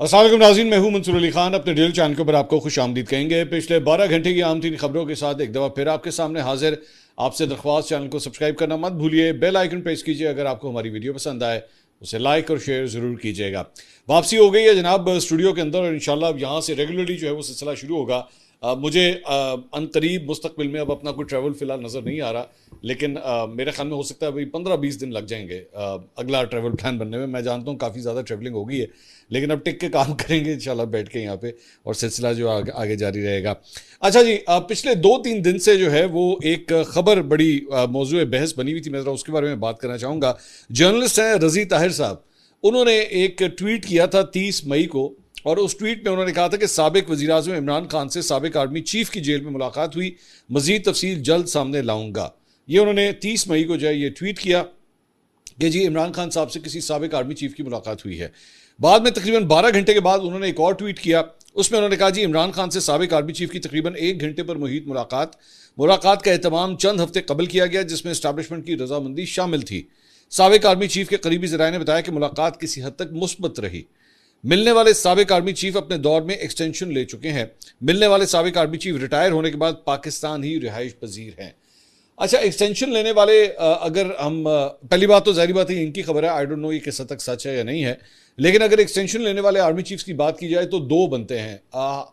अस्सलाम वालेकुम नाज़रीन, मैं हूं मंसूर अली खान। अपने डेली चैनल के ऊपर आपको खुश आमदीद कहेंगे। पिछले 12 घंटे की आम तीन खबरों के साथ एक दफ़ा फिर आपके सामने हाजिर। आपसे दरख्वास्त, चैनल को सब्सक्राइब करना मत भूलिए, बेल आइकन प्रेस कीजिए। अगर आपको हमारी वीडियो पसंद आए उसे लाइक और शेयर ज़रूर कीजिएगा। वापसी हो गई है जनाब स्टूडियो के अंदर, और इंशाल्लाह अब यहाँ से रेगुलरली जो है वो सिलसिला शुरू होगा। मुझे अनकरीब मुस्तकबिल में अब अपना कोई ट्रैवल फ़िलहाल नज़र नहीं आ रहा, लेकिन मेरे ख्याल में हो सकता है अभी 15-20 दिन लग जाएंगे अगला ट्रैवल प्लान बनने में। मैं जानता हूँ काफ़ी ज़्यादा ट्रैवलिंग हो गई है, लेकिन अब टिक के काम करेंगे इंशाल्लाह बैठ के यहाँ पे, और सिलसिला जो आगे जारी रहेगा। अच्छा जी, पिछले 2-3 दिन से जो है वो एक खबर बड़ी मौजूए बहस बनी हुई थी, मैं ज़रा उसके बारे में बात करना चाहूँगा। जर्नलिस्ट हैं रज़ी ताहिर साहब, उन्होंने एक ट्वीट किया था 30 मई को, और उस ट्वीट में उन्होंने कहा था कि साबिक वज़ीर-ए-आज़म इमरान खान से साबिक आर्मी चीफ की जेल में मुलाकात हुई, मज़ीद तफसील जल्द सामने लाऊंगा। ये उन्होंने 30 मई को जो है ये ट्वीट किया कि जी इमरान खान साहब से किसी साबिक आर्मी चीफ की मुलाकात हुई है। बाद में तकरीबन 12 घंटे के बाद उन्होंने एक और ट्वीट किया, उसमें उन्होंने कहा जी इमरान खान से साबिक आर्मी चीफ की तकरीबन 1 घंटे पर मुहित मुलाकात का एहतमाम चंद हफ्ते कबल किया गया, जिसमें इस्टेब्लिशमेंट की रजामंदी शामिल थी। साबिक आर्मी चीफ के करीबी ज़राए ने बताया कि मुलाकात किसी हद तक मुस्बत रही। मिलने वाले साबिक आर्मी चीफ अपने दौर में एक्सटेंशन ले चुके हैं। मिलने वाले साबिक आर्मी चीफ रिटायर होने के बाद पाकिस्तान ही रिहाइश पजीर हैं। अच्छा, एक्सटेंशन लेने वाले अगर हम पहली बात तो जाहिर बात है इनकी खबर है, आई डोंट नो ये किस हद तक सच है या नहीं है, लेकिन अगर एक्सटेंशन लेने वाले आर्मी चीफ्स की बात की जाए तो दो बनते हैं।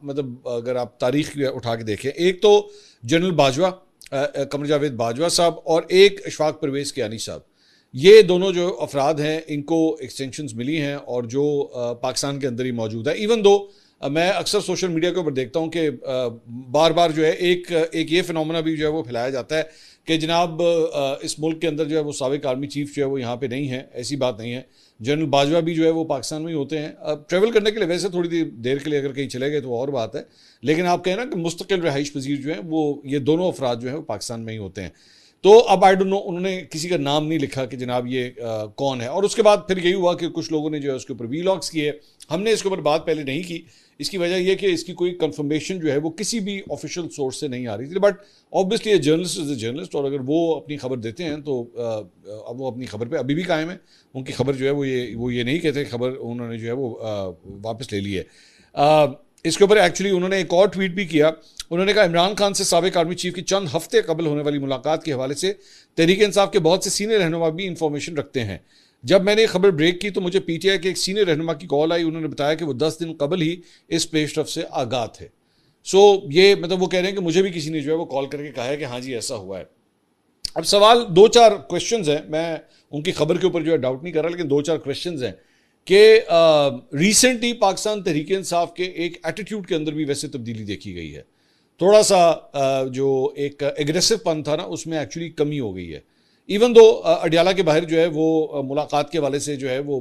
मतलब अगर आप तारीख उठा के देखें, एक तो जनरल बाजवा, कमर जावेद बाजवा साहब, और एक अशफाक परवेज़ कियानी साहब। ये दोनों जो अफराद हैं इनको एक्सटेंशंस मिली हैं, और जो पाकिस्तान के अंदर ही मौजूद है। इवन दो मैं अक्सर सोशल मीडिया के ऊपर देखता हूँ कि बार बार जो है एक ये फिनोमेना भी जो है वो फैलाया जाता है कि जनाब इस मुल्क के अंदर जो है वो साबिक आर्मी चीफ जो है वो यहाँ पे नहीं है। ऐसी बात नहीं है। जनरल बाजवा भी जो है वो पाकिस्तान में ही होते हैं। अब ट्रैवल करने के लिए वैसे थोड़ी देर के लिए अगर कहीं चले गए तो और बात है, लेकिन आप कहें ना कि मुस्तकिल रहाइश पजीर जो है वो ये दोनों अफराद जो है वो पाकिस्तान में ही होते हैं। तो अब आई डोंट नो, उन्होंने किसी का नाम नहीं लिखा कि जनाब ये कौन है। और उसके बाद फिर यही हुआ कि कुछ लोगों ने जो है उसके ऊपर वीलॉग्स किए। हमने इसके ऊपर बात पहले नहीं की, इसकी वजह यह कि इसकी कोई कंफर्मेशन जो है वो किसी भी ऑफिशियल सोर्स से नहीं आ रही थी। But obviously journalist is a journalist, और अगर वो अपनी खबर देते हैं तो अब वो अपनी खबर पे अभी भी कायम है। उनकी खबर जो है वो ये नहीं कहते, खबर उन्होंने जो है वो वापस ले ली है। इसके ऊपर एक्चुअली उन्होंने एक और ट्वीट भी किया। उन्होंने कहा इमरान खान से साबिक आर्मी चीफ की चंद हफ्ते कबल होने वाली मुलाकात के हवाले से तहरीक इंसाफ के बहुत से सीनियर रहनुमा भी इंफॉर्मेशन रखते हैं। जब मैंने खबर ब्रेक की तो मुझे पीटीआई के एक सीनियर रहनुमा की कॉल आई। उन्होंने बताया कि वो 10 दिन कबल ही इस पेशरफ से आगाह थे। सो ये मतलब वो कह रहे हैं कि मुझे भी किसी ने जो है वो कॉल करके कहा है कि हाँ जी ऐसा हुआ है। अब सवाल 2-4 क्वेश्चंस हैं, मैं उनकी खबर के ऊपर जो है डाउट नहीं कर रहा, लेकिन 2-4 क्वेश्चंस हैं कि रिसेंटली पाकिस्तान तहरीक इंसाफ के एक एटीट्यूड के अंदर भी वैसे तब्दीली देखी गई है। थोड़ा सा जो एक एग्रेसिव पन था ना उसमें एक्चुअली कमी हो गई है। इवन दो अडियाला के बाहर जो है वो मुलाकात के वाले से जो है वो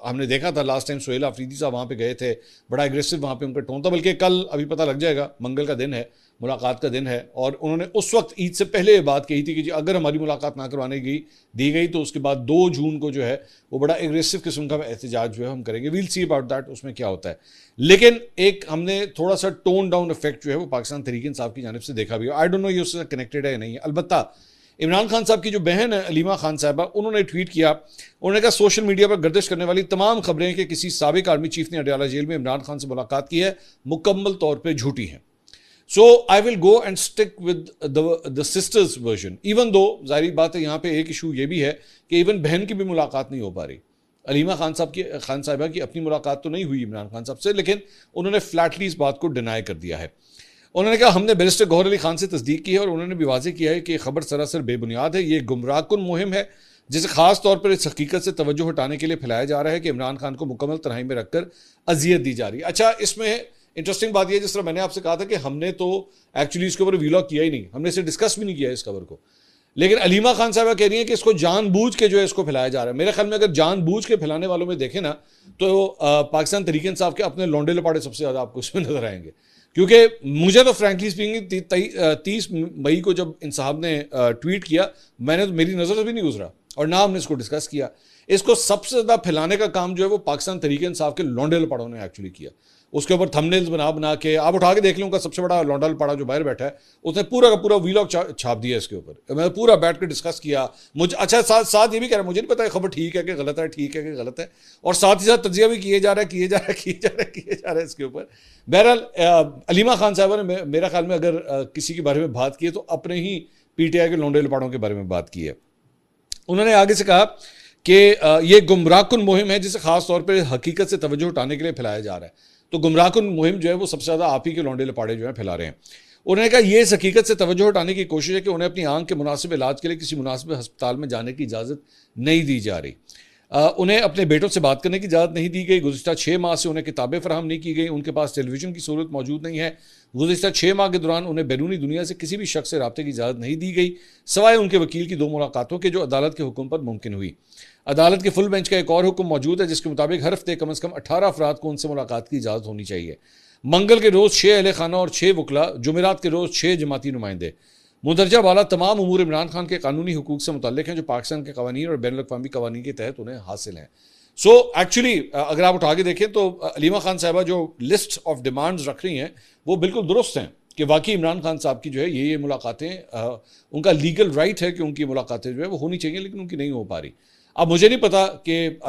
हमने देखा था लास्ट टाइम सोहेल आफरीदी साहब वहाँ पे गए थे, बड़ा एग्रेसिव वहाँ पे उनका टोन था। बल्कि कल अभी पता लग जाएगा, मंगल का दिन है, मुलाकात का दिन है, और उन्होंने उस वक्त ईद से पहले ये बात कही थी कि जी अगर हमारी मुलाकात ना करवाने दी गई तो उसके बाद 2 जून को जो है वो बड़ा एग्रेसिव किस्म का एहतजाज जो है हम करेंगे। वील सी अबाउट दैट उसमें क्या होता है। लेकिन एक हमने थोड़ा सा टोन डाउन इफेक्ट जो है वो पाकिस्तान तहरीक इंसाफ की जानिब से देखा भी। आई डोंट नो ये उससे कनेक्टेड है या नहीं है। अलबत्ता इमरान खान साहब की जो बहन है अलीमा खान साहबा, उन्होंने ट्वीट किया। उन्होंने कहा सोशल मीडिया पर गर्दिश करने वाली तमाम खबरें कि किसी साबिक आर्मी चीफ ने अडियाला जेल में इमरान खान से मुलाकात की है, मुकम्मल तौर पर झूठी हैं। So I will go and stick with the sister's version. Even though जाहिर बात है यहाँ पे एक इशू ये भी है कि इवन बहन की भी मुलाकात नहीं हो पा रही। अलीमा खान साहिबा की अपनी मुलाकात तो नहीं हुई इमरान खान साहब से, लेकिन उन्होंने फ्लैटली इस बात को डिनाई कर दिया है। उन्होंने कहा हमने बैरिस्टर गौहर अली खान से तस्दीक की है, और उन्होंने भी वाज़ेह किया है कि खबर सरासर बेबुनियाद है। ये गुमराहकुन मुहिम है जिसे खास तौर पर इस हकीकत से तवज्जो हटाने के लिए फैलाया जा रहा है कि इमरान खान को मुकम्मल तनहाई में रखकर अजियत दी जा रही है। अच्छा, इसमें इंटरेस्टिंग बात यह, जिस तरह मैंने आपसे कहा था कि हमने तो एक्चुअली इसके ऊपर वीलॉग किया ही नहीं, हमने इसे डिस्कस भी नहीं किया इस खबर को, लेकिन अलीमा खान साहबा कह रही हैं कि इसको जानबूझ के जो है इसको फैलाया जा रहा है। मेरे ख्याल में अगर जानबूझ के फैलाने वालों में देखें ना तो पाकिस्तान तहरीक इंसाफ के अपने लौंडे लपाड़े सबसे ज़्यादा आपको इसमें नजर आएंगे। क्योंकि मुझे तो फ्रैंकली स्पीकिंग 30 मई को जब इन साहब ने ट्वीट किया, मैंने तो मेरी नज़र से भी नहीं गुजरा और ना हमने इसको डिस्कस किया। इसको सबसे ज़्यादा फैलाने का काम जो है वो पाकिस्तान तहरीक इंसाफ के लौंडे लपाड़ों ने एक्चुअली किया। उसके ऊपर थंबनेल्स बना बना के आप उठा के देख लो, उनका सबसे बड़ा लौंडा लपाड़ा जो बाहर बैठा है उसने पूरा का पूरा वीलॉग छाप दिया इसके ऊपर। मैंने पूरा बैठ कर डिस्कस किया। मुझे अच्छा साथ साथ ये भी कह रहा है, मुझे नहीं पता खबर ठीक है कि गलत है, ठीक है कि गलत है, और साथ ही साथ तजिया भी किए जा रहा है इसके ऊपर। बहरहाल अलीमा खान साहबा ने मेरा ख्याल में अगर किसी के बारे में बात की है तो अपने ही पीटीआई के लौंडे लपाड़ों के बारे में बात की है। उन्होंने आगे से कहा कि ये गुमराहकुन मुहिम है जिसे खास तौर पर हकीकत से तवज्जो हटाने के लिए फैलाया जा रहा है। तो गुमराहकुन मुहिम जो है वो सबसे ज़्यादा आप ही के लौंडे लपाड़े जो है फैला रहे हैं। उन्होंने कहा ये इस हकीकत से तवज्जो हटाने की कोशिश है कि उन्हें अपनी आंख के मुनासिब इलाज के लिए किसी मुनासिब अस्पताल में जाने की इजाज़त नहीं दी जा रही। उन्हें अपने बेटों से बात करने की इजाज़त नहीं दी गई। गुज़िश्ता 6 माह से उन्हें किताबें फराहम नहीं की गई। उनके पास टेलीविज़न की सहूलत मौजूद नहीं है। गुज़िश्ता 6 माह के दौरान उन्हें बैरूनी दुनिया से किसी भी शख्स से रब्ते की इजाज़त नहीं दी गई, सिवाय उनके वकील की 2 मुलाकातों के, जो अदालत के हुक्म पर मुमकिन हुई। अदालत के फुल बेंच का एक और हुक्म मौजूद है जिसके मुताबिक हर हफ्ते कम से कम 18 अफराद को उनसे मुलाकात की इजाज़त होनी चाहिए। मंगल के रोज़ 6 अहले खाना और 6 वकला, जुमेरात के रोज़ 6 जमाती नुमाइंदे। मुंदरजा वाला तमाम उमूर इमरान खान के कानूनी हुकूक से मुतल्लिक हैं जो पाकिस्तान के कवानीन और बैनुल अक़वामी कवानीन के तहत उन्हें हासिल हैं। सो एक्चुअली अगर आप उठा के देखें तो अलीमा खान साहबा जो लिस्ट ऑफ डिमांड्स रख रही हैं वो बिल्कुल दुरुस्त हैं कि वाकई इमरान खान साहब की जो है ये मुलाकातें, उनका लीगल राइट है कि उनकी मुलाकातें जो है वो होनी चाहिए, लेकिन उनकी नहीं हो पा रही। अब मुझे नहीं पता कि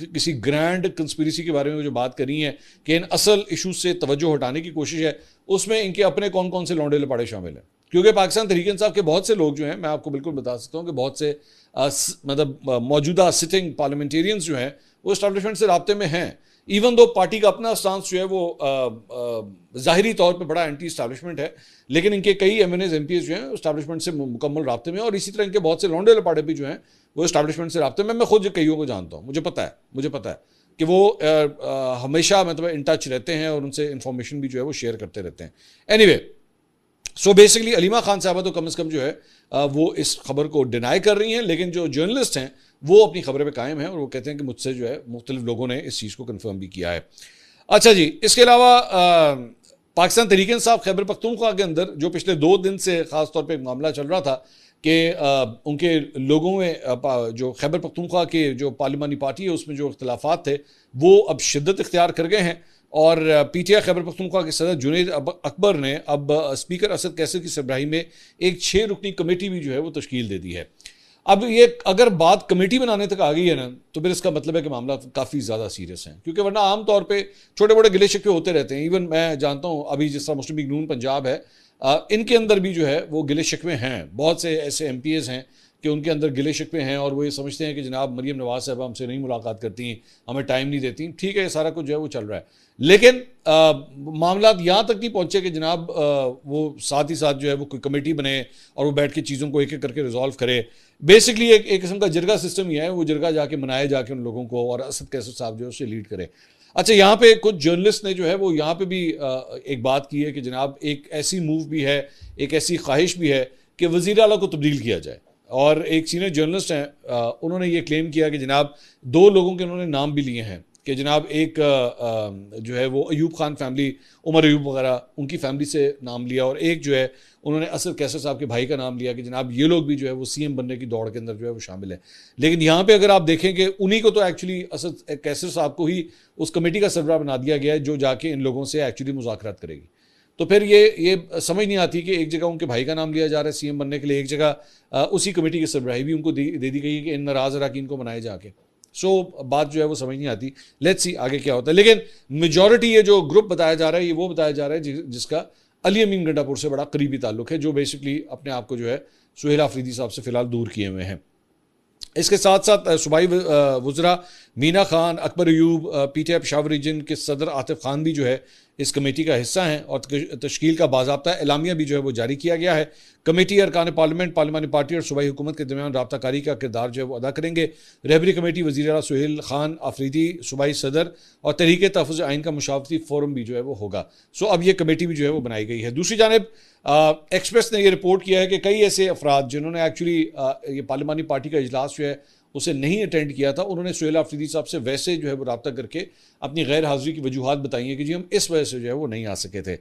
किसी ग्रैंड कंस्पिरेसी के बारे में जो बात करी है कि इन असल इशूज से तवज्जो हटाने की कोशिश है, उसमें इनके अपने कौन कौन से लौंडे लपाड़े शामिल हैं। क्योंकि पाकिस्तान तहरीक इंसाफ के बहुत से लोग जो हैं, मैं आपको बिल्कुल बता सकता हूँ कि बहुत से मतलब मौजूदा सिटिंग पार्लियामेंटेरियंस जो हैं वो इस्टेब्लिशमेंट से राब्ते में हैं। इवन दो पार्टी का अपना स्टांस जो है वो ज़ाहिरी तौर पे बड़ा एंटी इस्टेब्लिशमेंट है, लेकिन इनके कई एमएनएज एमपीएस जो हैं इस्टेब्लिशमेंट से मुकम्मल राब्ते में, और इसी तरह इनके बहुत से लौंडे लपाड़े भी जो हैं वो इस्टेब्लिशमेंट से राब्ते में। मैं खुद कईयों को जानता हूँ, मुझे पता है कि वो हमेशा मतलब इन टच रहते हैं और उनसे इंफॉर्मेशन भी जो है वो शेयर करते रहते हैं। Anyway, so basically Aleema Khan साहबा तो कम से कम जो है वो इस खबर को डिनाई कर रही हैं, लेकिन जो जर्नलिस्ट हैं वो अपनी खबरें पे कायम हैं और वो कहते हैं कि मुझसे जो है मुख्तलिफ लोगों ने इस चीज़ को कन्फर्म भी किया है। अच्छा जी, इसके अलावा पाकिस्तान तहरीक इंसाफ खैबर पख्तूनख्वा के अंदर जो पिछले 2 दिन से ख़ास तौर पर एक मामला चल रहा था कि उनके लोगों में जो खैबर पख्तूनख्वा के जो पार्लिमानी पार्टी है उसमें जो इख्तलाफात थे वो अब शिद्दत इख्तियार कर गए हैं, और पीटीआई खैबर पख्तूनख्वा के सदर जुनैद अकबर ने अब स्पीकर असद कैसर की सरबराही में एक 6 रुकनी कमेटी भी जो है वो तश्कील दे दी है। अब ये अगर बात कमेटी बनाने तक आ गई है ना, तो फिर इसका मतलब है कि मामला काफ़ी ज़्यादा सीरियस है, क्योंकि वरना आमतौर पे छोटे मोटे गिले शिकवे होते रहते हैं। इवन मैं जानता हूँ अभी जिस तरह मुस्लिम लीग नून पंजाब है, इनके अंदर भी जो है वो गिले शिकवे हैं। बहुत से ऐसे एमपीएस हैं कि उनके अंदर गिले शिकवे हैं और वो ये समझते हैं कि जनाब मरीम नवाज साहब हमसे नहीं मुलाकात करती, हमें टाइम नहीं देती। ठीक है, ये सारा कुछ जो है वो चल रहा है, लेकिन मामला यहाँ तक नहीं पहुँचे कि जनाब वो साथ ही साथ जो है वो कोई कमेटी बने और वो बैठ के चीज़ों को एक एक करके रिजॉल्व करे। बेसिकली एक किस्म का जिरगा सिस्टम ही है, वो जिरगा जाके मनाए जाके उन लोगों को, और असद कैसर साहब जो है उससे लीड करे। अच्छा, यहाँ पे कुछ जर्नलिस्ट ने जो है वो यहाँ पे भी एक बात की है कि जनाब एक ऐसी मूव भी है, एक ऐसी ख्वाहिश भी है कि वज़ीर आला को तब्दील किया जाए। और एक सीनियर जर्नलिस्ट हैं, उन्होंने ये क्लेम किया कि जनाब 2 लोगों के उन्होंने नाम भी लिए हैं कि जनाब एक जो है वो अयूब खान फैमिली, उमर अयूब वगैरह उनकी फैमिली से नाम लिया, और एक जो है उन्होंने असद कैसर साहब के भाई का नाम लिया कि जनाब ये लोग भी जो है वो सीएम बनने की दौड़ के अंदर जो है वो शामिल है। लेकिन यहाँ पे अगर आप देखें कि उन्हीं को तो एक्चुअली असद कैसर साहब को ही उस कमेटी का सरबराह बना दिया गया है जो जाके इन लोगों से एक्चुअली मुज़ाकरात करेगी। तो फिर ये समझ नहीं आती कि एक जगह उनके भाई का नाम लिया जा रहा है सीएम बनने के लिए, एक जगह उसी कमेटी की सरबराही भी उनको दे दी गई है कि इन नाराज़ अरकान को बनाए जाके। सो बात जो है वो समझ नहीं आती। लेट्स सी आगे क्या होता है, लेकिन मेजॉरिटी ये जो ग्रुप बताया जा रहा है ये वो बताया जा रहा है जिसका अली अमीन गंडापुर से बड़ा करीबी ताल्लुक है, जो बेसिकली अपने आप को जो है सुहेल आफरीदी साहब से फिलहाल दूर किए हुए हैं। इसके साथ साथ सूबाई वज़रा मीना खान, अकबर अयूब, पीटीआई पेशावर रीजन के सदर आतिफ खान भी जो है इस कमेटी का हिस्सा हैं, और तश्कील का बाज़ाब्ता एलामिया भी जो है वो जारी किया गया है। कमेटी अरकान पार्लियामेंट, पार्लिमानी पार्टी और सूबाई हुकूमत के दरमियान राब्ताकारी का किरदार जो है वो अदा करेंगे। रहबरी कमेटी वज़ीर आला सुहेल खान आफरीदी सूबाई सदर और तहरीक तहफ़्फ़ुज़ आइन का मुशावरती फोरम भी जो है वो होगा। सो अब ये कमेटी भी जो है वो बनाई गई है। दूसरी जानिब एक्सप्रेस ने यह रिपोर्ट किया है कि कई ऐसे अफराद जिन्होंने एक्चुअली ये पार्लिमानी पार्टी का इजलास जो है उसे नहीं अटेंड किया था, उन्होंने सुहेल आफरीदी साहब से वैसे जो है वो रब्ता करके अपनी गैर हाज़िरी की वजूहात बताई हैं कि जी हम इस वजह से जो है वो नहीं आ सके थे।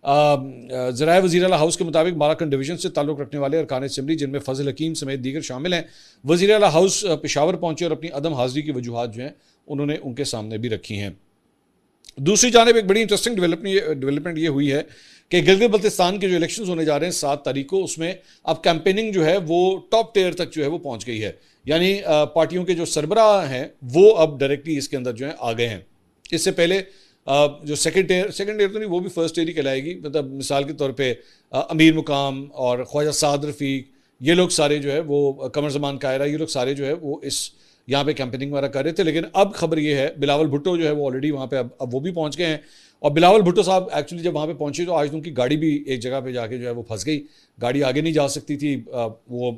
ज़राए वज़ीर आला हाउस के मुताबिक माराकंड डिवीज़न से ताल्लुक़ रखने वाले अरकान असम्बली जिनमें फजल हकीम समेत दीगर शामिल हैं, वज़ीर आला हाउस पेशावर पहुंचे और अपनी अदम हाज़िरी की वजूहात जो हैं उन्होंने उनके सामने भी रखी हैं। दूसरी जानिब एक बड़ी इंटरेस्टिंग डेवलपमेंट ये हुई है कि गिलगित बल्तिस्तान के जो इलेक्शंस होने जा रहे हैं 7 तारीख को, उसमें अब कैंपेनिंग जो है वो टॉप टियर तक जो है वो पहुंच गई है। यानी पार्टियों के जो सरबराह हैं वो अब डायरेक्टली इसके अंदर जो है आ गए हैं। इससे पहले जो सेकंड टियर तो नहीं, वो भी फर्स्ट टियर ही कहलाएगी। मतलब मिसाल के तौर पे अमीर मुकाम और ख्वाजा साद रफ़ीक, ये लोग सारे जो है वो, कमर ज़मान कायरा, ये लोग सारे जो है वो इस यहाँ पे कैंपेनिंग वगैरह कर रहे थे। लेकिन अब खबर ये है बिलावल भुट्टो जो है वो ऑलरेडी वहाँ पे अब वो भी पहुँच गए हैं। और बिलावल भुट्टो साहब एक्चुअली जब वहाँ पे पहुँचे तो आज उनकी गाड़ी भी एक जगह पे जाके जो है वो फंस गई, गाड़ी आगे नहीं जा सकती थी। वो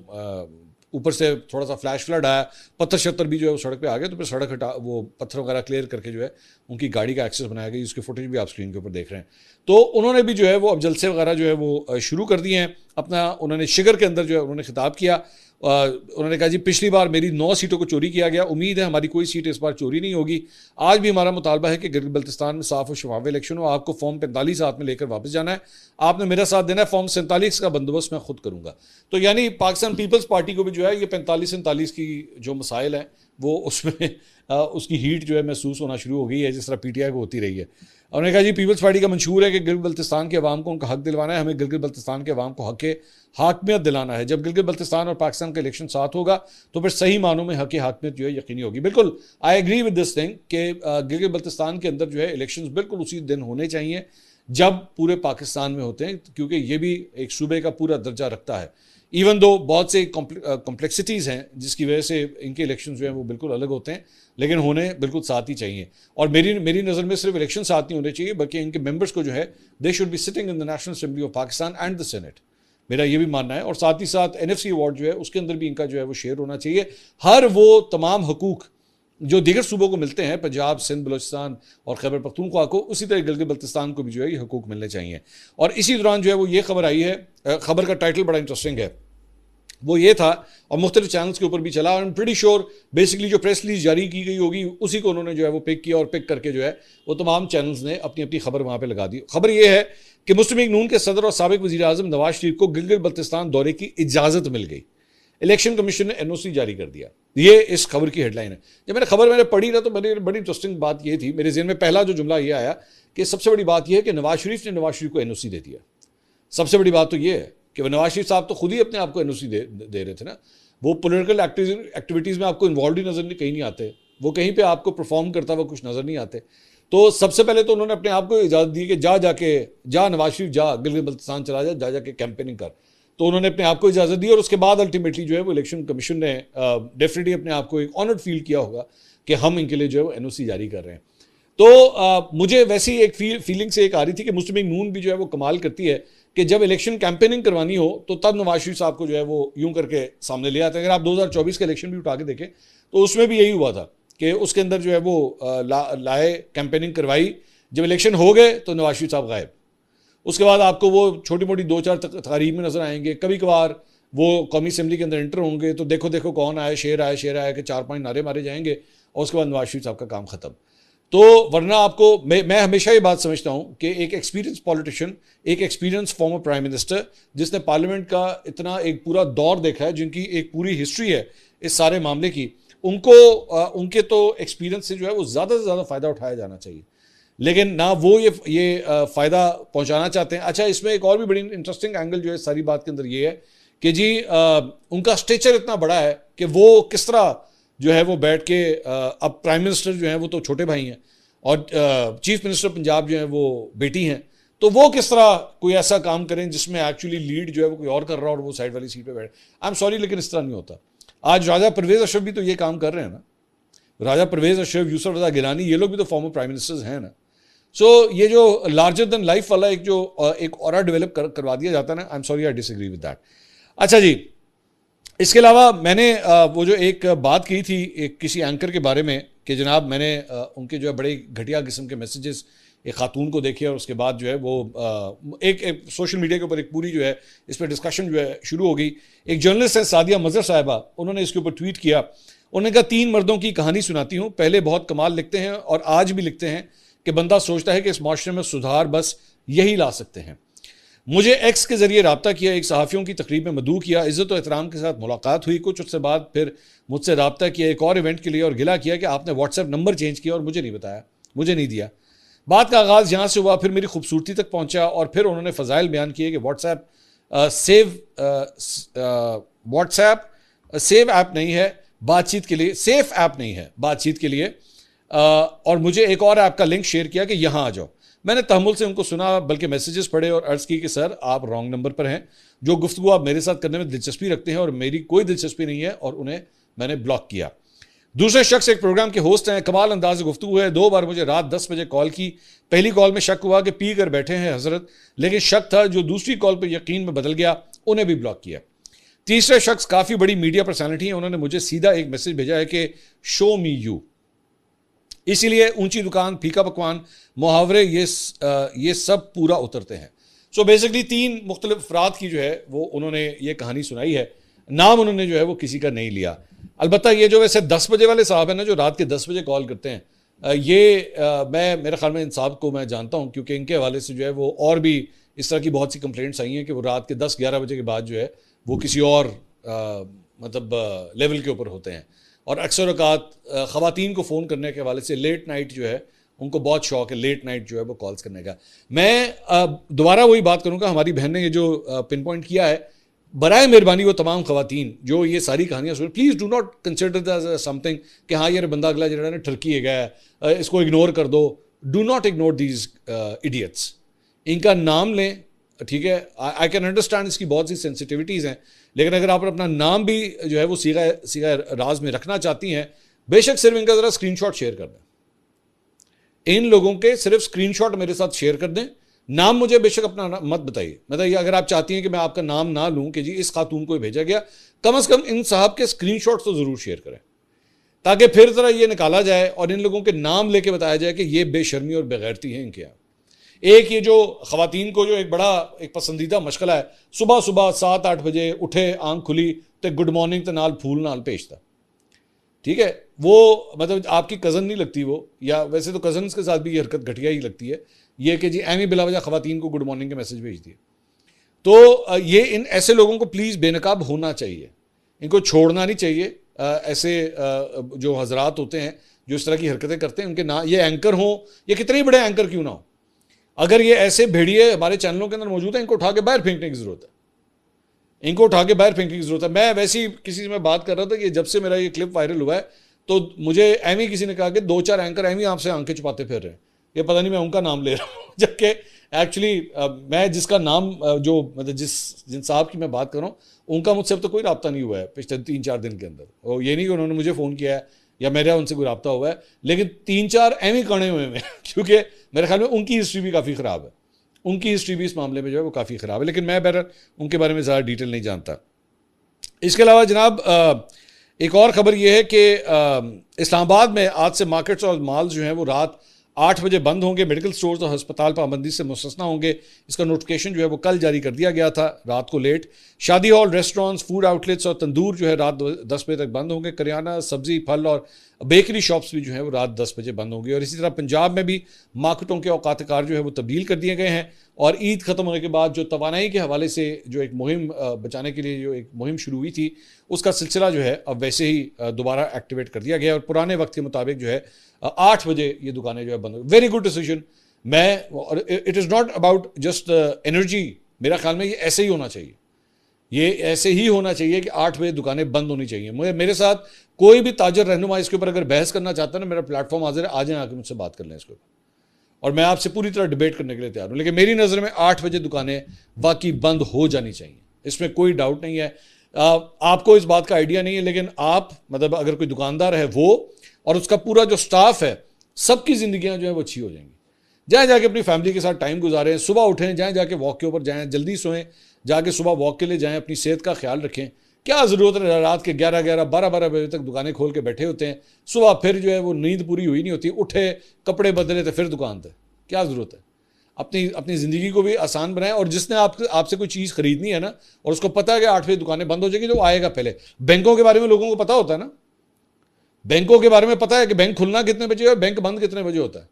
ऊपर से थोड़ा सा फ्लैश फ्लड आया, पत्थर शत्तर भी जो है वो सड़क पे आ गए, तो फिर सड़क हटा, वो पत्थर वगैरह क्लियर करके जो है उनकी गाड़ी का एक्सेस बनाया गया। उसकी फुटेज भी आप स्क्रीन के ऊपर देख रहे हैं। तो उन्होंने भी जो है वो अब जलसे वगैरह जो है वो शुरू कर दिए हैं अपना। उन्होंने शिगर के अंदर जो है उन्होंने खिताब किया। उन्होंने कहा जी पिछली बार मेरी 9 सीटों को चोरी किया गया, उम्मीद है हमारी कोई सीट इस बार चोरी नहीं होगी। आज भी हमारा मुतालबा है कि गिलगित बल्तिस्तान में साफ और शफाफ इलेक्शन हो। आपको फॉर्म 45 हाथ में लेकर वापस जाना है, आपने मेरा साथ देना है। फॉर्म 47 का बंदोबस्त मैं खुद करूंगा। तो यानी पाकिस्तान पीपल्स पार्टी को भी जो है ये 45-47 की जो मसाइल हैं वो उसमें उसकी हीट जो है महसूस होना शुरू हो गई है, जिस तरह PTI को होती रही है। उन्होंने कहा जी पीपल्स पार्टी का मंशूर है कि गिलगित बल्तिस्तान के अवाम को उनका हक दिलवाना है, हमें गिलगित बल्तिस्तान के अवाम को हक के हाकमियत दिलाना है। जब गिलगित बल्तिस्तान और पाकिस्तान का इलेक्शन साथ होगा तो फिर सही मानों में हक हाकमियत जो है यकीनी होगी। बिल्कुल I agree with this thing कि गिलगित बल्तिस्तान के अंदर जो है इलेक्शन बिल्कुल उसी दिन होने चाहिए जब पूरे पाकिस्तान में होते हैं, क्योंकि ये भी एक सूबे का पूरा दर्जा रखता है। इवन दो बहुत से कॉम्प्लेक्सिटीज़ हैं जिसकी वजह से इनके इलेक्शन जो हैं वो बिल्कुल अलग होते हैं, लेकिन होने बिल्कुल साथ ही चाहिए। और मेरी नज़र में सिर्फ इलेक्शन साथ नहीं होने चाहिए, बल्कि इनके मेंबर्स को जो है they should be sitting in the national assembly of Pakistan and the senate, मेरा ये भी मानना है। और साथ ही साथ NFC अवार्ड जो है उसके अंदर भी इनका जो है वो शेयर होना चाहिए। हर वो तमाम हकूक़ जो दीगर सूबों को मिलते हैं, पंजाब, सिंध, बलोचिस्तान और खैबर पख्तूनख्वा को, उसी तरह गिलगित बल्तिस्तान को भी जो है ये हकूक़ मिलने चाहिए। और इसी दौरान जो है वो ये खबर आई है, खबर का टाइटल बड़ा इंटरेस्टिंग है, वो ये था और मुख्तलिफ चैनल्स के ऊपर भी चला। I am pretty sure basically जो प्रेस रिलीज जारी की गई होगी उसी को उन्होंने जो है वो पिक किया, और पिक करके जो है वो तमाम चैनल्स ने अपनी अपनी खबर वहाँ पे लगा दी। खबर ये है कि मुस्लिम लीग नून के सदर और साबिक वज़ीर आज़म नवाज शरीफ को गिलगित बल्तिस्तान दौरे की इजाज़त मिल गई। इलेक्शन कमीशन ने NOC जारी कर दिया। ये इस खबर की हेडलाइन है। जब मैंने पढ़ी ना तो मेरी बड़ी इंटरेस्टिंग बात ये थी, मेरे ज़हन में पहला जो जुमला ये आया कि सबसे बड़ी बात यह है कि नवाज शरीफ को NOC दे दिया। सबसे बड़ी बात तो ये है कि नवाज शरीफ साहब तो खुद ही अपने आप को NOC दे रहे थे ना। वो पॉलिटिकल एक्टिविटीज़ में आपको इन्वॉल्व ही कहीं नहीं आते, वो कहीं पे आपको परफॉर्म करता हुआ कुछ नज़र नहीं आते। तो सबसे पहले तो उन्होंने अपने आप को इजाज़त दी कि जा नवाज शरीफ जा गिलगित बल्तिस्तान चला जाके कैंपेनिंग कर। तो उन्होंने अपने आप को इजाज़त दी और उसके बाद अल्टीमेटली जो है वो इलेक्शन कमीशन ने डेफिनेटली अपने आप को एक ऑनर्ड फील किया होगा कि हम इनके लिए जो है वो NOC जारी कर रहे हैं। तो मुझे वैसी एक फीलिंग से एक आ रही थी कि मुस्लिम लीग नून भी जो है वो कमाल करती है कि जब इलेक्शन कैंपेनिंग करवानी हो तो तब नवाज शरीफ साहब को जो है वो यूं करके सामने ले आते हैं। अगर आप 2024 का इलेक्शन भी उठा के देखें तो उसमें भी यही हुआ था कि उसके अंदर जो है वो लाए कैंपेनिंग करवाई, जब इलेक्शन हो गए तो नवाज शरीफ साहब गायब। उसके बाद आपको वो छोटी मोटी 2-4 तकारीर में नजर आएंगे, कभी कभार वो कौमी असेंबली के अंदर एंटर होंगे तो देखो देखो कौन आया, शेर आया के 4-5 नारे मारे जाएंगे और उसके बाद नवाज शरीफ साहब का काम खत्म। तो वरना आपको मैं हमेशा ये बात समझता हूँ कि एक एक्सपीरियंस पॉलिटिशियन, एक एक्सपीरियंस फॉर्मर प्राइम मिनिस्टर जिसने पार्लियामेंट का इतना एक पूरा दौर देखा है, जिनकी एक पूरी हिस्ट्री है इस सारे मामले की, उनके तो एक्सपीरियंस से जो है वो ज़्यादा से ज़्यादा फ़ायदा उठाया जाना चाहिए। लेकिन ना वो ये फ़ायदा पहुँचाना चाहते हैं। अच्छा, इसमें एक और भी बड़ी इंटरेस्टिंग एंगल जो है सारी बात के अंदर ये है कि जी उनका स्टेचर इतना बड़ा है कि वो किस तरह जो है वो बैठ के अब प्राइम मिनिस्टर जो है वो तो छोटे भाई हैं और चीफ मिनिस्टर पंजाब जो है वो बेटी हैं, तो वो किस तरह कोई ऐसा काम करें जिसमें एक्चुअली लीड जो है वो कोई और कर रहा हो और वो साइड वाली सीट पे बैठे। आई एम सॉरी लेकिन इस तरह नहीं होता। आज राजा परवेज अशरफ भी तो ये काम कर रहे हैं ना, राजा परवेज अशरफ, यूसुफ रजा गिलानी, ये लोग भी तो फॉर्मर प्राइम मिनिस्टर्स हैं ना। सो ये जो लार्जर देन लाइफ वाला एक ऑरा डेवलप करवा दिया जाता है ना, I am sorry I disagree with that. अच्छा जी, इसके अलावा मैंने वो जो एक बात की थी एक किसी एंकर के बारे में कि जनाब मैंने उनके जो है बड़े घटिया किस्म के मैसेजेस एक खातून को देखे और उसके बाद जो है वो एक सोशल मीडिया के ऊपर एक पूरी जो है इस पर डिस्कशन जो है शुरू हो गई। एक जर्नलिस्ट है सादिया मजहर साहिबा, उन्होंने इसके ऊपर ट्वीट किया। उन्होंने कहा 3 मर्दों की कहानी सुनाती हूँ, पहले बहुत कमाल लिखते हैं और आज भी लिखते हैं कि बंदा सोचता है कि इस माशरे में सुधार बस यही ला सकते हैं। मुझे एक्स के जरिए रब्ता किया, एक सहाफ़ियों की तकरीब में मदऊ किया, इज़्ज़त और एहतराम के साथ मुलाकात हुई, कुछ उससे बाद फिर मुझसे रब्ता किया एक और इवेंट के लिए और गिला किया कि आपने व्हाट्सएप नंबर चेंज किया और मुझे नहीं बताया, मुझे नहीं दिया। बात का आगाज़ यहाँ से हुआ, फिर मेरी खूबसूरती तक पहुँचा और फिर उन्होंने फ़ज़ाइल बयान किए कि व्हाट्सएप सेव ऐप नहीं है बातचीत के लिए, सेफ ऐप नहीं है बातचीत के लिए, और मुझे एक और ऐप का लिंक शेयर किया कि यहाँ आ जाओ। मैंने तहम्मुल से उनको सुना, बल्कि मैसेजेस पढ़े और अर्ज़ की कि सर आप रॉन्ग नंबर पर हैं, जो गुफ्तगू आप मेरे साथ करने में दिलचस्पी रखते हैं और मेरी कोई दिलचस्पी नहीं है, और उन्हें मैंने ब्लॉक किया। दूसरे शख्स एक प्रोग्राम के होस्ट हैं, कमाल अंदाज गुफ्तगू है, 2 बार मुझे रात 10 बजे कॉल की। पहली कॉल में शक हुआ कि पी कर बैठे हैं हजरत, लेकिन शक था जो दूसरी कॉल पर यकीन में बदल गया, उन्हें भी ब्लॉक किया। तीसरे शख्स काफ़ी बड़ी मीडिया पर्सनैलिटी है, उन्होंने मुझे सीधा एक मैसेज भेजा है कि शो मी यू। इसीलिए ऊंची दुकान, फीका पकवान, मुहावरे, ये सब पूरा उतरते हैं। सो बेसिकली 3 मुख्तलिफ अफराद की जो है वो उन्होंने ये कहानी सुनाई है। नाम उन्होंने जो है वो किसी का नहीं लिया। अलबत्ता ये जो वैसे 10 बजे वाले साहब हैं ना, जो रात के 10 बजे कॉल करते हैं, मैं मेरे ख्याल में इन साहब को मैं जानता हूँ, क्योंकि इनके हवाले से जो है वो और भी इस तरह की बहुत सी कंप्लेंट्स आई हैं कि वो रात के 10-11 बजे के बाद जो है वो किसी और मतलब लेवल के ऊपर होते हैं। और अक्सर औकात ख़वातीन को फ़ोन करने के हवाले से लेट नाइट जो है उनको बहुत शौक है, लेट नाइट जो है वो कॉल्स करने का। मैं दोबारा वही बात करूँगा, हमारी बहन ने ये जो पिन पॉइंट किया है, बराए मेहरबानी वो तमाम ख़वातीन जो ये सारी कहानियाँ सुन, please do not consider that something कि हाँ यार बंदा अगला जो है ठरकी है गया, इसको इग्नोर कर दो। Do not ignore these idiots. इनका नाम लें, ठीक है। आई कैन अंडरस्टैंड इसकी बहुत सी सेंसिटिविटीज़ हैं, लेकिन अगर आप अपना नाम भी जो है वो सीधा राज में रखना चाहती हैं, बेशक सिर्फ इनका ज़रा स्क्रीनशॉट शेयर कर दें। इन लोगों के सिर्फ स्क्रीनशॉट मेरे साथ शेयर कर दें, नाम मुझे बेशक अपना मत बताइए। मतलब अगर आप चाहती हैं कि मैं आपका नाम ना लूं कि जी इस खातून को भेजा गया, कम से कम इन साहब के स्क्रीनशॉट तो ज़रूर शेयर करें, ताकि फिर ज़रा ये निकाला जाए और इन लोगों के नाम लेके बताया जाए कि ये बेशर्मी और बेगैरती है इनके यहाँ। एक ये जो ख़वातीन को जो एक पसंदीदा मशगला है, सुबह सुबह 7-8 बजे उठे, आंख खुली तो गुड मॉर्निंग तो नाल फूल नाल भेजता, ठीक है। वो मतलब आपकी कज़न नहीं लगती वो, या वैसे तो कज़न्स के साथ भी ये हरकत घटिया ही लगती है, ये कि जी एमी बिला वजह ख़वातीन को गुड मॉर्निंग के मैसेज भेज दिए। तो ये इन ऐसे लोगों को प्लीज़ बेनकाब होना चाहिए, इनको छोड़ना नहीं चाहिए। ऐसे जो हजरात होते हैं जो इस तरह की हरकतें करते हैं, उनके ना ये एंकर हों, ये कितने बड़े एंकर क्यों ना हो, अगर ये ऐसे भेड़िए हमारे चैनलों के अंदर मौजूद है, इनको उठा के बाहर फेंकने की ज़रूरत है, इनको उठा के बाहर फेंकने की ज़रूरत है। मैं वैसे ही किसी से मैं बात कर रहा था कि जब से मेरा ये क्लिप वायरल हुआ है, तो मुझे एमी किसी ने कहा कि 2-4 एंकर एमी आपसे आंखें छुपाते फिर रहे हैं, ये पता नहीं मैं उनका नाम ले रहा हूँ, जबकि एक्चुअली मैं जिसका नाम जो मतलब जिन साहब की मैं बात कर रहा हूँ, उनका मुझसे अब तो कोई रब्ता नहीं हुआ है पिछले 3-4 दिन के अंदर। और ये नहीं कि उन्होंने मुझे फ़ोन किया है या मेरा उनसे कोई रब्ता हुआ है, लेकिन 3-4 एमी कड़े हुए हैं क्योंकि मेरे ख्याल में उनकी हिस्ट्री भी काफ़ी ख़राब है, उनकी हिस्ट्री भी इस मामले में जो है वो काफ़ी ख़राब है, लेकिन मैं बहरहाल उनके बारे में ज़्यादा डिटेल नहीं जानता। इसके अलावा जनाब एक और ख़बर यह है कि इस्लामाबाद में आज से मार्केट्स और मॉल्स जो हैं वो रात 8 बजे बंद होंगे। मेडिकल स्टोर्स और हस्पताल पाबंदी से मुस्तस्ना होंगे। इसका नोटिफिकेशन जो है वो कल जारी कर दिया गया था रात को लेट। शादी हॉल, रेस्टोरेंट्स, फूड आउटलेट्स और तंदूर जो है रात 10 बजे तक बंद होंगे। करियाना, सब्जी, फल और बेकरी शॉप्स भी जो है वो रात 10 बजे बंद होंगी। और इसी तरह पंजाब में भी मार्केटों के औकात कार जो है वो तब्दील कर दिए गए हैं। और ईद ख़त्म होने के बाद जो तवानाई के हवाले से जो एक मुहिम बचाने के लिए जो एक मुहिम शुरू हुई थी, उसका सिलसिला जो है अब वैसे ही दोबारा एक्टिवेट कर दिया गया और पुराने वक्त के मुताबिक जो है 8 बजे ये दुकानें जो है बंद हो। Very good decision. It is not about just energy, मेरा ख्याल में ये ऐसे ही होना चाहिए, ये ऐसे ही होना चाहिए कि 8 बजे दुकानें बंद होनी चाहिए। मेरे साथ कोई भी ताजर रहनुमा इसके ऊपर अगर बहस करना चाहता है ना, मेरा प्लेटफॉर्म हाजिर है, आ जाएं आके मुझसे बात कर लें इसके ऊपर, और मैं आपसे पूरी तरह डिबेट करने के लिए तैयार हूँ। लेकिन मेरी नज़र में 8 बजे दुकानें वाकई बंद हो जानी चाहिए, इसमें कोई डाउट नहीं है। आपको इस बात का आइडिया नहीं है, लेकिन आप मतलब अगर कोई दुकानदार है वो और उसका पूरा जो स्टाफ है, सबकी ज़िंदगियाँ जो है वो अच्छी हो जाएंगी। जाएँ जाके अपनी फैमिली के साथ टाइम गुजारें, सुबह उठें, जाएँ जाके वॉक के ऊपर जाएँ, जल्दी सोएं, जाके सुबह वॉक के लिए जाएँ, अपनी सेहत का ख्याल रखें। क्या ज़रूरत है रात के 11-11, 12-12 बजे तक दुकानें खोल के बैठे होते हैं, सुबह फिर जो है वो नींद पूरी हुई नहीं होती, उठे, कपड़े बदले तो फिर दुकान पर। क्या ज़रूरत है? अपनी ज़िंदगी को भी आसान बनाएं। और जिसने आपसे कोई चीज़ खरीदनी है ना, और उसको पता है कि 8 बजे दुकानें बंद हो जाएगी, तो आएगा पहले। बैंकों के बारे में लोगों को पता होता है ना, बैंकों के बारे में पता है कि बैंक खुलना कितने बजे है, बैंक बंद कितने बजे होता है।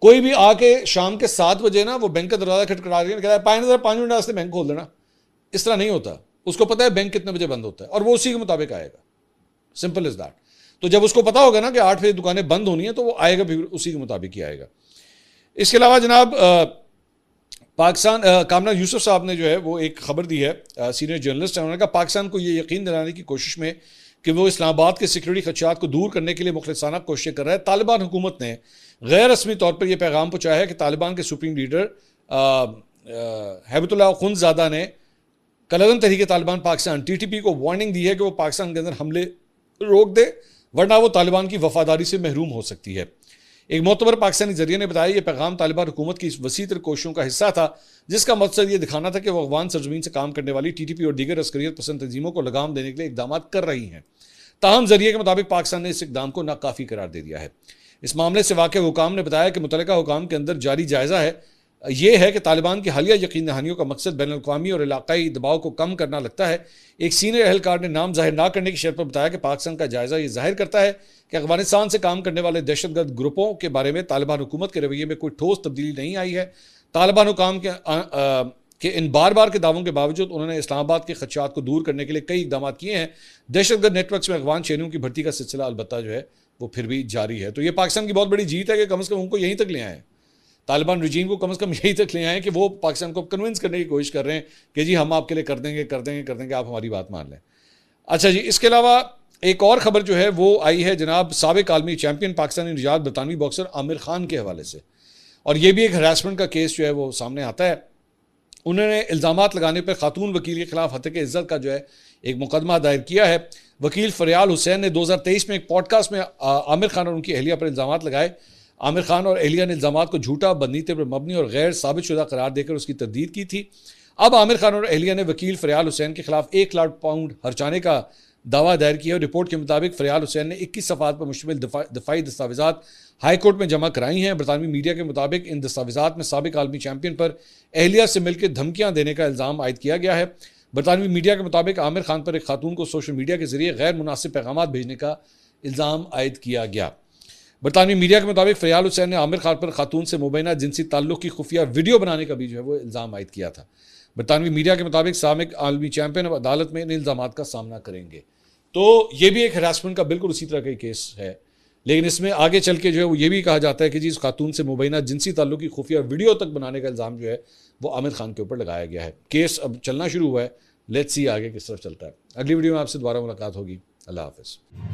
कोई भी आके शाम के 7 बजे ना वो बैंक का दरवाजा खटखटा के कहता है 5 मिनट वास्ते बैंक खोल देना, इस तरह नहीं होता। उसको पता है बैंक कितने बजे बंद होता है और वो उसी के मुताबिक आएगा, सिंपल इज दैट। तो जब उसको पता होगा ना कि 8 बजे दुकानें बंद होनी है तो वो आएगा भी उसी के मुताबिक ही आएगा। इसके अलावा जनाब पाकिस्तान कामना यूसुफ साहब ने जो है वो एक खबर दी है, सीनियर जर्नलिस्ट है, उन्होंने कहा पाकिस्तान को ये यकीन दिलाने की कोशिश में कि वो इस्लामाबाद के सिक्योरिटी खदशात को दूर करने के लिए मुखलिसाना कोशिशें कर रहा है। तालिबान हुकूमत ने गैर रस्मी तौर पर यह पैगाम पहुँचाया है कि तालिबान के सुप्रीम लीडर हैबतुल्लाह खुंज़ादा ने कलदम तहरीक तालिबान पाकिस्तान TTP को वार्निंग दी है कि वो पाकिस्तान के अंदर हमले रोक दे, वरना वो तालिबान की वफादारी से महरूम हो सकती है। एक मोतबर पाकिस्तानी जरिए ने बताया, यह पैगाम तालिबान हुकूमत की इस वसी तर कोशिशों का हिस्सा था जिसका मकसद ये दिखाना था कि वो अफगान सरजमीन से काम करने वाली TTP और दीगर अस्करियत पसंद तंजीमों को लगाम देने के लिए इकदाम कर रही हैं। ताहम जरिए के मुताबिक पाकिस्तान ने इस इकदाम को नाकाफी करार दे दिया है। इस मामले से वाक़िफ़ हुकाम ने बताया कि मुतल्लिका हुकाम के अंदर जारी जायज़ा है यह है कि तालिबान की हालिया यकीन दहानियों का मकसद बैन अल-अक़वामी और इलाक़ाई दबाव को कम करना लगता है। एक सीनियर अहलकार ने नाम जाहिर ना करने की शर्त पर बताया कि पाकिस्तान का जायज़ा ये जाहिर करता है कि अफगानिस्तान से काम करने वाले दहशतगर्द ग्रुपों के बारे में तालिबान हुकूमत के रवैये में कोई ठोस तब्दीली नहीं आई है। तालिबान हुकाम के इन बार बार के दावों के बावजूद उन्होंने इस्लामाबाद के खदशात को दूर करने के लिए कई इकदाम किए हैं। दहशतगर्द नेटवर्क में अफगान शहरियों की भर्ती का सिलसिला अलबत्ता जो है वो फिर भी जारी है। तो ये पाकिस्तान की बहुत बड़ी जीत है कि कम से कम उनको यहीं तक ले आए, तालिबान रजीम को कम से कम यहीं तक ले आए कि वो पाकिस्तान को कन्विंस करने की कोशिश कर रहे हैं कि जी हम आपके लिए कर देंगे, आप हमारी बात मान लें। अच्छा जी, इसके अलावा एक और खबर जो है वो आई है जनाब साबिक आलमी चैंपियन पाकिस्तानी निजात बरतानवी बॉक्सर आमिर खान के हवाले से, और ये भी एक हरासमेंट का केस जो है वो सामने आता है। उन्होंने इल्ज़ामात लगाने पर खातून वकील के खिलाफ हत्या इज्जत का जो है एक मुकदमा दायर किया है। वकील फरियाल हुसैन ने 2023 में एक पॉडकास्ट में आमिर खान और उनकी अहलिया पर इल्ज़ामात लगाए। आमिर खान और अहलिया ने इल्ज़ामात को झूठा, बदनीयत पर मबनी और गैर साबित शुदा करार देकर उसकी तरदीद की थी। अब आमिर खान और अहलिया ने वकील फरियाल हुसैन के खिलाफ 1 लाख पाउंड हर्चाने का दावा दायर किया। रिपोर्ट के मुताबिक फरियाल हुसैन ने 21 सफ़ात पर मुश्तमिल दफाई दस्तावेज़ात हाई कोर्ट में जमा कराई हैं। बरतानवी मीडिया के मुताबिक इन दस्तावेज़ात में साबिक आलमी चैंपियन पर अहलिया से मिलकर धमकियाँ देने का इल्ज़ाम आयद किया गया है। बरतानवी मीडिया के मुताबिक आमिर खान पर एक खातून को सोशल मीडिया के जरिए गैर मुनासिब पैगाम भेजने का इल्ज़ाम आयद किया गया। बरतानवी मीडिया के मुताबिक फरियाल हुसैन ने आमिर खान पर खातून से मुबैना जिनसी ताल्लुक़ की खुफिया वीडियो बनाने का भी जो है वो इल्ज़ाम आयद किया था। बरतानवी मीडिया के मुताबिक साबिक आलमी चैंपियन अब अदालत में इन इल्ज़ामात का सामना करेंगे। तो ये भी एक हरासमेंट का बिल्कुल उसी तरह का केस है, लेकिन इसमें आगे चल के जो है वो ये भी कहा जाता है कि जी इस खातून से मुबैना जिनसी ताल्लुक़ की खुफिया वीडियो तक बनाने का इल्ज़ाम जो है वो आमिर खान के ऊपर लगाया गया है। केस अब चलना शुरू हुआ है, लेट्स सी आगे किस तरफ चलता है। अगली वीडियो में आपसे दोबारा मुलाकात होगी। अल्लाह हाफ़िज़।